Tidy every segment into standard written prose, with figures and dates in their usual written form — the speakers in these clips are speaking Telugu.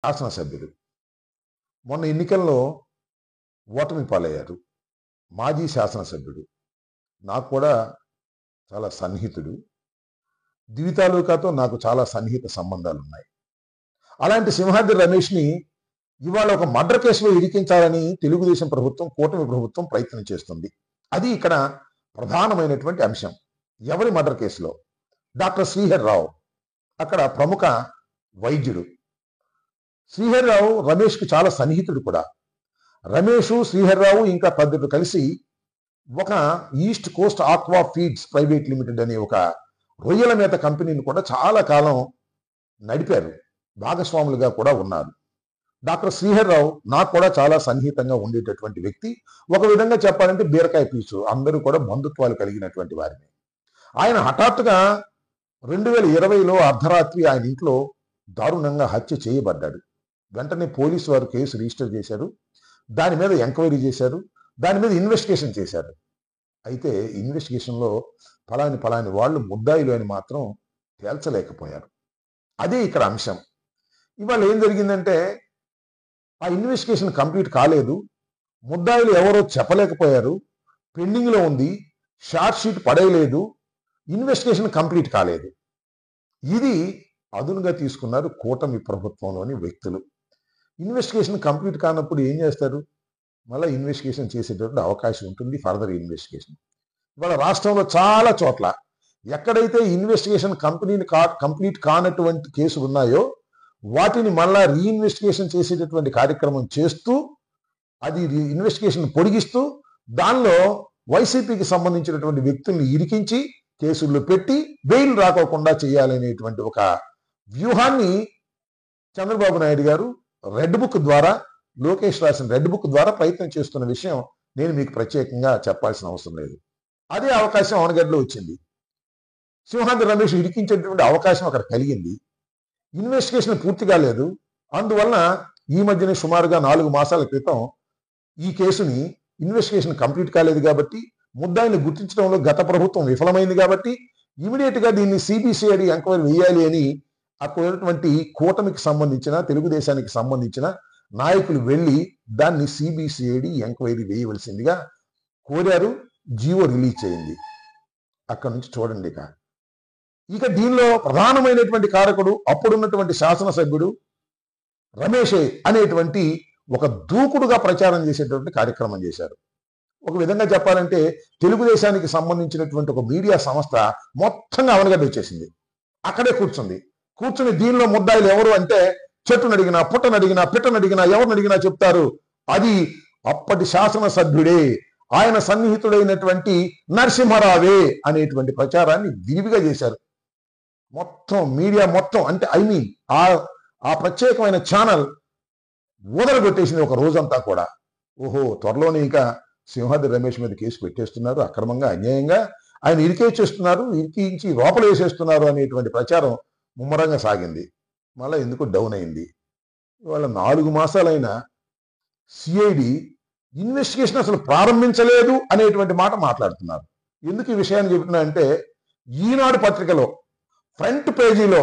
శాసనసభ్యులు మొన్న ఎన్నికల్లో ఓటమి పాలయ్యారు. మాజీ శాసనసభ్యుడు. నాకు కూడా చాలా సన్నిహితుడు. దివి తాలూకాతో నాకు చాలా సన్నిహిత సంబంధాలున్నాయి. అలాంటి సింహాద్రి రమేష్‌ని ఇవాళ ఒక మర్డర్ కేసులో ఇరికించాలని తెలుగుదేశం ప్రభుత్వం, కూటమి ప్రభుత్వం ప్రయత్నం చేస్తుంది. అది ఇక్కడ ప్రధానమైనటువంటి అంశం. ఎవరి మర్డర్ కేసులో? డాక్టర్ శ్రీహరిరావు. అక్కడ ప్రముఖ వైద్యుడు. శ్రీహరిరావు రమేష్‌కి చాలా సన్నిహితుడు కూడా. రమేషు, శ్రీహరిరావు ఇంకా తదితరులు కలిసి ఒక east coast aqua feeds private limited అనే ఒక రొయ్యల మేత కంపెనీని కూడా చాలా కాలం నడిపారు. భాగస్వాములుగా కూడా ఉన్నారు. డాక్టర్ శ్రీహరిరావు నాకు కూడా చాలా సన్నిహితంగా ఉండేటటువంటి వ్యక్తి. ఒక విధంగా చెప్పాలంటే బీరకాయ పీచు. అందరూ కూడా బంధుత్వాలు కలిగినటువంటి వారిని. ఆయన హఠాత్తుగా 2020లో అర్ధరాత్రి ఆయన ఇంట్లో దారుణంగా హత్య చేయబడ్డాడు. వెంటనే పోలీసు వారు కేసు రిజిస్టర్ చేశారు. దాని మీద ఎంక్వైరీ చేశారు. దాని మీద ఇన్వెస్టిగేషన్ చేశారు. అయితే ఇన్వెస్టిగేషన్లో ఫలాని వాళ్ళు ముద్దాయిలు అని మాత్రం తేల్చలేకపోయారు. అదే ఇక్కడ అంశం. ఇవాళ ఏం జరిగిందంటే ఆ ఇన్వెస్టిగేషన్ కంప్లీట్ కాలేదు. ముద్దాయిలు ఎవరో చెప్పలేకపోయారు. పెండింగ్లో ఉంది. షార్ట్ షీట్ పడేయలేదు. ఇన్వెస్టిగేషన్ కంప్లీట్ కాలేదు. ఇది అదునుగా తీసుకున్నారు కూటమి ప్రభుత్వంలోని వ్యక్తులు. ఇన్వెస్టిగేషన్ కంప్లీట్ కానప్పుడు ఏం చేస్తారు? మళ్ళీ ఇన్వెస్టిగేషన్ చేసేటటువంటి అవకాశం ఉంటుంది. Further investigation. ఇవాళ రాష్ట్రంలో చాలా చోట్ల ఎక్కడైతే ఇన్వెస్టిగేషన్ కంప్లీట్ కానటువంటి కేసులు ఉన్నాయో వాటిని మళ్ళా రీఇన్వెస్టిగేషన్ చేసేటటువంటి కార్యక్రమం చేస్తూ అది ఇన్వెస్టిగేషన్ పొడిగిస్తూ దానిలో వైసీపీకి సంబంధించినటువంటి వ్యక్తుల్ని ఇరికించి కేసుల్లో పెట్టి బెయిల్ రాకోకుండా చేయాలనేటువంటి ఒక వ్యూహాన్ని చంద్రబాబు నాయుడు గారు రెడ్ బుక్ ద్వారా, లోకేష్ రాసిన రెడ్ బుక్ ద్వారా ప్రయత్నం చేస్తున్న విషయం నేను మీకు ప్రత్యేకంగా చెప్పాల్సిన అవసరం లేదు. అదే అవకాశం అవనగడ్డలో వచ్చింది. సింహాద్రి రమేష్ ఇరికించేటువంటి అవకాశం అక్కడ కలిగింది. ఇన్వెస్టిగేషన్ పూర్తి కాలేదు. అందువలన ఈ మధ్యనే సుమారుగా 4 మాసాల క్రితం ఈ కేసుని ఇన్వెస్టిగేషన్ కంప్లీట్ కాలేదు కాబట్టి, ముద్దాయిని గుర్తించడంలో గత ప్రభుత్వం విఫలమైంది కాబట్టి ఇమీడియట్ గా దీన్ని సిబిసిఐడి ఎంక్వైరీ వేయాలి అని అక్కడటువంటి కూటమికి సంబంధించిన, తెలుగుదేశానికి సంబంధించిన నాయకులు వెళ్ళి దాన్ని సిబిసిఐడి ఎంక్వైరీ వేయవలసిందిగా కోరారు. జీవో రిలీజ్ చేయింది. అక్కడి నుంచి చూడండి. ఇక దీనిలో ప్రధానమైనటువంటి కారకుడు అప్పుడున్నటువంటి శాసనసభ్యుడు రమేషే అనేటువంటి ఒక దూకుడుగా ప్రచారం చేసేటువంటి కార్యక్రమం చేశారు. ఒక విధంగా చెప్పాలంటే తెలుగుదేశానికి సంబంధించినటువంటి ఒక మీడియా సంస్థ మొత్తంగా అవనగడ్డ వచ్చేసింది. అక్కడే కూర్చుని దీనిలో ముద్దాయిలు ఎవరు అంటే చెట్టునడిగినా, పుట్టనడిగినా, పిట్టనడిగినా, ఎవరినడిగినా చెప్తారు అది అప్పటి శాసనసభ్యుడే, ఆయన సన్నిహితుడైనటువంటి నరసింహారావే అనేటువంటి ప్రచారాన్ని విరివిగా చేశారు. మొత్తం మీడియా మొత్తం అంటే ఆ ప్రత్యేకమైన ఛానల్ ఊదరగొట్టేసింది ఒక రోజంతా కూడా. ఓహో, త్వరలోనే ఇంకా సింహాద్రి రమేష్ మీద కేసు పెట్టేస్తున్నారు, అక్రమంగా అన్యాయంగా ఆయన ఇరికించి లోపల వేసేస్తున్నారు అనేటువంటి ప్రచారం ముమ్మరంగా సాగింది. మళ్ళీ ఎందుకు డౌన్ అయింది. ఇవాళ 4 మాసాలైనా సిఐడి ఇన్వెస్టిగేషన్ అసలు ప్రారంభించలేదు అనేటువంటి మాట మాట్లాడుతున్నారు. ఎందుకు ఈ విషయాన్ని చెబుతున్నా అంటే ఈనాడు పత్రికలో ఫ్రంట్ పేజీలో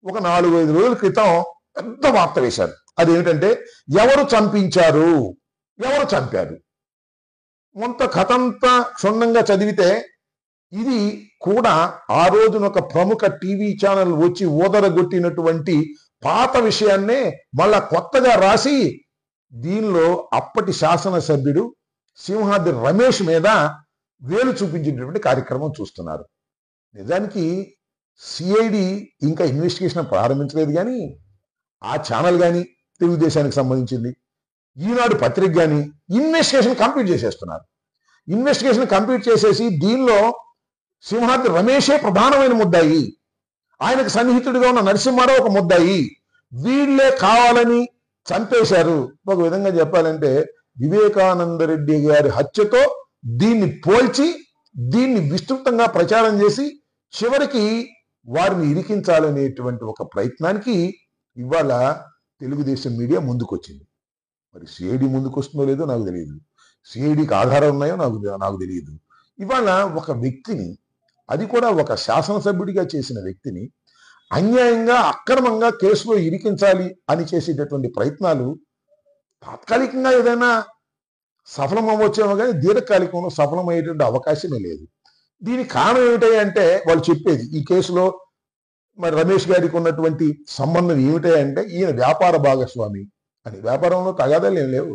ఒక 4-5 రోజుల క్రితం పెద్ద వార్త వేశారు. అదేమిటంటే ఎవరు చంపారు. మొత్తం కథంతా క్షుణ్ణంగా చదివితే ఇది కూడా ఆ రోజున ఒక ప్రముఖ టీవీ ఛానల్ వచ్చి ఊదరగొట్టినటువంటి పాత విషయాన్నే మళ్ళా కొత్తగా రాసి దీనిలో అప్పటి శాసనసభ్యుడు సింహాద్రి రమేష్ మీద వేలు చూపించేటటువంటి కార్యక్రమం చూస్తున్నారు. నిజానికి సిఐడి ఇంకా ఇన్వెస్టిగేషన్ ప్రారంభించలేదు. కానీ ఆ ఛానల్ కానీ తెలుగుదేశానికి సంబంధించింది, ఈనాడు పత్రిక కానీ ఇన్వెస్టిగేషన్ కంప్లీట్ చేసేస్తున్నారు. ఇన్వెస్టిగేషన్ కంప్లీట్ చేసేసి దీనిలో సింహాద్రి రమేషే ప్రధానమైన ముద్దాయి, ఆయనకు సన్నిహితుడిగా ఉన్న నరసింహారావు ఒక ముద్దాయి, వీళ్ళే కావాలని చంపేశారు. ఒక విధంగా చెప్పాలంటే వివేకానంద రెడ్డి గారి హత్యతో దీన్ని పోల్చి దీన్ని విస్తృతంగా ప్రచారం చేసి చివరికి వారిని ఇరికించాలనేటువంటి ఒక ప్రయత్నానికి ఇవాళ తెలుగుదేశం మీడియా ముందుకొచ్చింది. మరి సిఐడి ముందుకు వస్తుందో లేదో నాకు తెలియదు, సిఐడికి ఆధారాలు ఉన్నాయో నాకు తెలియదు. ఇవాళ ఒక వ్యక్తిని, అది కూడా ఒక శాసనసభ్యుడిగా చేసిన వ్యక్తిని అన్యాయంగా అక్రమంగా కేసులో ఇరికించాలి అని చేసేటటువంటి ప్రయత్నాలు తాత్కాలికంగా ఏదైనా సఫలం అవ్వచ్చేమో కానీ దీర్ఘకాలికంలో సఫలమయ్యేటువంటి అవకాశమే లేదు. దీనికి కారణం ఏమిటంటే వాళ్ళు చెప్పేది ఈ కేసులో మరి రమేష్ గారికి ఉన్నటువంటి సంబంధం ఏమిటంటే ఈయన వ్యాపార భాగస్వామి అని. వ్యాపారంలో తగాదాలు ఏం లేవు.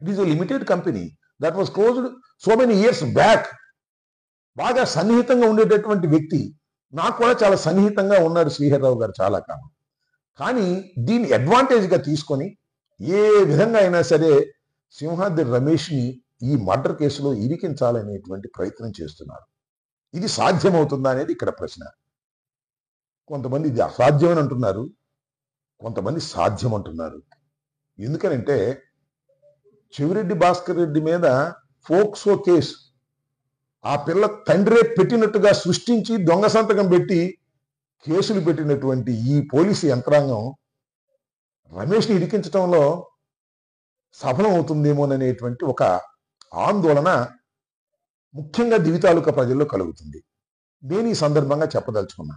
It is a limited company that was closed so many years back. బాగా సన్నిహితంగా ఉండేటటువంటి వ్యక్తి. నాకు కూడా చాలా సన్నిహితంగా ఉన్నాడు శ్రీహరిరావు గారు చాలా కాలం. కానీ దీన్ని అడ్వాంటేజ్గా తీసుకొని ఏ విధంగా అయినా సరే సింహాద్రి రమేష్ని ఈ మర్డర్ కేసులో ఇరికించాలనేటువంటి ప్రయత్నం చేస్తున్నారు. ఇది సాధ్యమవుతుందా అనేది ఇక్కడ ప్రశ్న. కొంతమంది ఇది అసాధ్యమని అంటున్నారు, కొంతమంది సాధ్యం అంటున్నారు. ఎందుకనంటే చెవిరెడ్డి భాస్కర్ రెడ్డి మీద ఫోక్సో కేసు ఆ పిల్ల తండ్రే పెట్టినట్టుగా సృష్టించి దొంగ సంతకం పెట్టి కేసులు పెట్టినటువంటి ఈ పోలీసు యంత్రాంగం రమేష్ని ఇరికించడంలో సఫలం అవుతుందేమోననేటువంటి ఒక ఆందోళన ముఖ్యంగా దివితాలూకా ప్రజల్లో కలుగుతుంది. నేను ఈ సందర్భంగా చెప్పదలుచుకున్నా,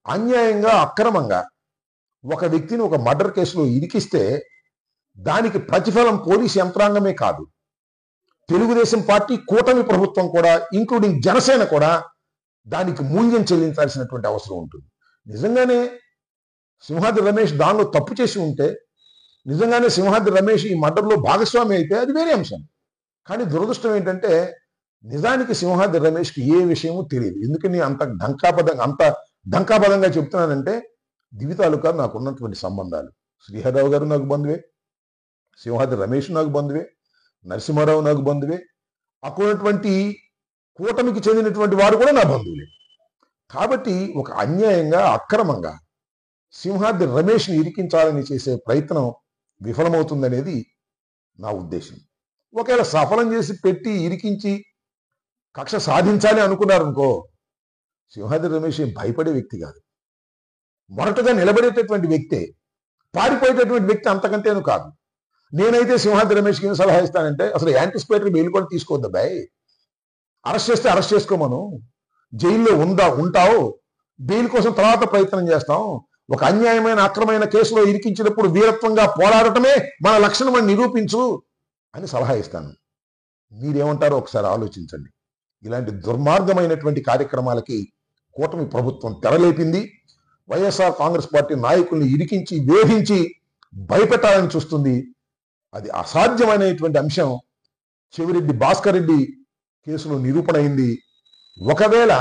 అన్యాయంగా అక్రమంగా ఒక వ్యక్తిని ఒక మర్డర్ కేసులో ఇరికిస్తే దానికి ప్రతిఫలం పోలీసు యంత్రాంగమే కాదు, తెలుగుదేశం పార్టీ కూటమి ప్రభుత్వం కూడా ఇంక్లూడింగ్ జనసేన కూడా దానికి మూల్యం చెల్లించాల్సినటువంటి అవసరం ఉంటుంది. నిజంగానే సింహాద్రి రమేష్ దానిలో తప్పు చేసి ఉంటే, నిజంగానే సింహాద్రి రమేష్ ఈ మర్డర్లో భాగస్వామి అయితే అది వేరే అంశం. కానీ దురదృష్టం ఏంటంటే నిజానికి సింహాద్రి రమేష్కి ఏ విషయమూ తెలియదు. ఎందుకని అంత ఢంకాపదంగా చెప్తున్నానంటే దివితాలూకా నాకు ఉన్నటువంటి సంబంధాలు. శ్రీహరిరావు గారు నాకు బంధువే, సింహాద్రి రమేష్ నాకు బంధువే, నరసింహారావు నాకు బంధువే, అక్కడున్నటువంటి కూటమికి చెందినటువంటి వారు కూడా నా బంధువులే. కాబట్టి ఒక అన్యాయంగా అక్రమంగా సింహాద్రి రమేష్ని ఇరికించాలని చేసే ప్రయత్నం విఫలమవుతుందనేది నా ఉద్దేశం. ఒకవేళ సఫలం చేసి పెట్టి ఇరికించి కక్ష సాధించాలి అనుకున్నారనుకో, సింహాద్రి రమేష్ ఏం భయపడే వ్యక్తి కాదు, మొరటగా నిలబడేటటువంటి వ్యక్తే. పారిపోయేటటువంటి వ్యక్తి అంతకంటేనూ కాదు. నేనైతే సింహాద్రి రమేష్కి ఏం సలహా ఇస్తానంటే అసలు యాంటిసిపేటరీ బెయిల్ కూడా తీసుకోవద్దు బాయ్. అరెస్ట్ చేస్తే అరెస్ట్ చేసుకోమను, జైల్లో ఉంటావు, బెయిల్ కోసం తర్వాత ప్రయత్నం చేస్తాం. ఒక అన్యాయమైన అక్రమైన కేసులో ఇరికించినప్పుడు వీరత్వంగా పోరాడటమే మన లక్షణం అని నిరూపించు అని సలహా ఇస్తాను. మీరేమంటారో ఒకసారి ఆలోచించండి. ఇలాంటి దుర్మార్గమైనటువంటి కార్యక్రమాలకి కూటమి ప్రభుత్వం తెరలేపింది. వైఎస్ఆర్ కాంగ్రెస్ పార్టీ నాయకుల్ని ఇరికించి వేధించి భయపెట్టాలని చూస్తుంది. అది అసాధ్యమైనటువంటి అంశం చెవిరెడ్డి భాస్కర్ రెడ్డి కేసులో నిరూపణ అయింది. ఒకవేళ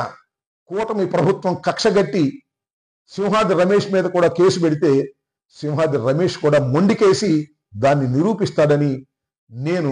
కూటమి ప్రభుత్వం కక్షగట్టి సింహాద్రి రమేష్ మీద కూడా కేసు పెడితే సింహాద్రి రమేష్ కూడా మొండికేసి దాన్ని నిరూపిస్తాడని నేను